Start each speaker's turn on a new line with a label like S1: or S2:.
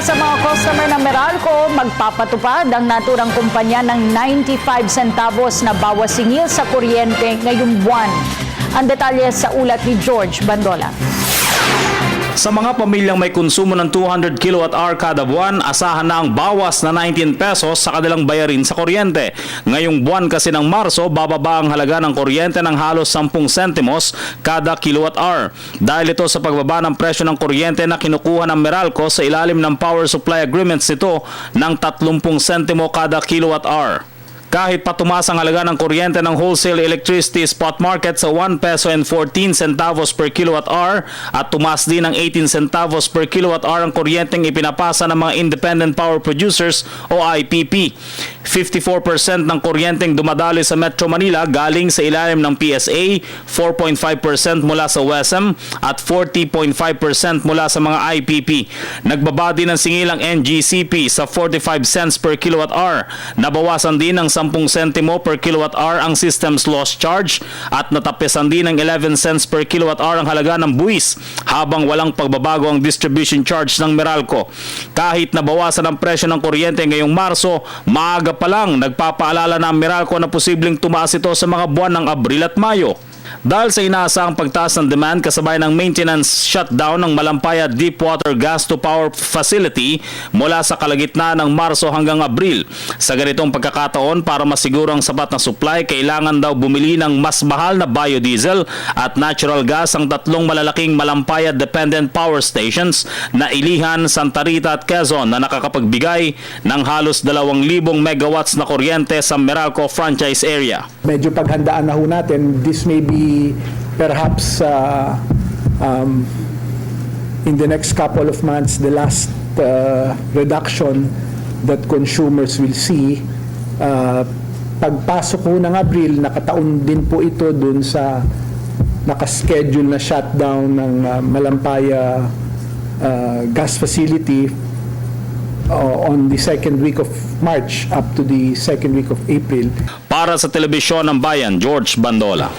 S1: sa mga customer ng Meralco, magpapatupad ang naturang kumpanya ng 95 centavos na bawas singil sa kuryente ngayong buwan. Ang detalye sa ulat ni George Bandola.
S2: Sa mga pamilyang may konsumo ng 200 kWh kada buwan, asahan na ang bawas na 19 pesos sa kanilang bayarin sa kuryente. Ngayong buwan kasi ng Marso, bababa ang halaga ng kuryente ng halos 10 sentimos kada kWh. Dahil ito sa pagbaba ng presyo ng kuryente na kinukuha ng Meralco sa ilalim ng power supply agreements nito ng 30 sentimo kada kWh. Kahit pa tumaas ang halaga ng kuryente ng wholesale electricity spot market sa 1 peso and 14 centavos per kilowatt-hour at tumaas din ng 18 centavos per kilowatt-hour ang kuryenteng ipinapasa ng mga independent power producers o IPP. 54% ng kuryenteng dumadaloy sa Metro Manila galing sa ilalim ng PSA, 4.5% mula sa WESM at 40.5% mula sa mga IPP. Nagbaba din ng singil ang NGCP sa 45 cents per kilowatt-hour. Nabawasan din ng 10 sentimo per kilowatt-hour ang system's loss charge at natapesan din ng 11 cents per kilowatt-hour ang halaga ng buwis habang walang pagbabago ang distribution charge ng Meralco. Kahit nabawasan ang presyo ng kuryente ngayong Marso, maaga pa lang nagpapaalala ng Meralco na posibleng tumaas ito sa mga buwan ng Abril at Mayo. Dahil sa inaasahang pagtaas ng demand kasabay ng maintenance shutdown ng Malampaya Deepwater Gas to Power Facility mula sa kalagitnaan ng Marso hanggang Abril. Sa ganitong pagkakataon, para masiguro ang sapat na supply, kailangan daw bumili ng mas mahal na biodiesel at natural gas ang tatlong malalaking Malampaya dependent power stations na Ilihan, Santa Rita at Quezon na nakakapagbigay ng halos 2,000 megawatts na kuryente sa Meralco franchise area.
S3: Medyo paghandaan na ho natin. This may be perhaps in the next couple of months the last reduction that consumers will see. Pagpasok po ng Abril, nakataon din po ito dun sa nakaschedule na shutdown ng Malampaya gas facility on the second week of March up to the second week of April.
S2: Para sa Telebisyon ng Bayan, George Bandola.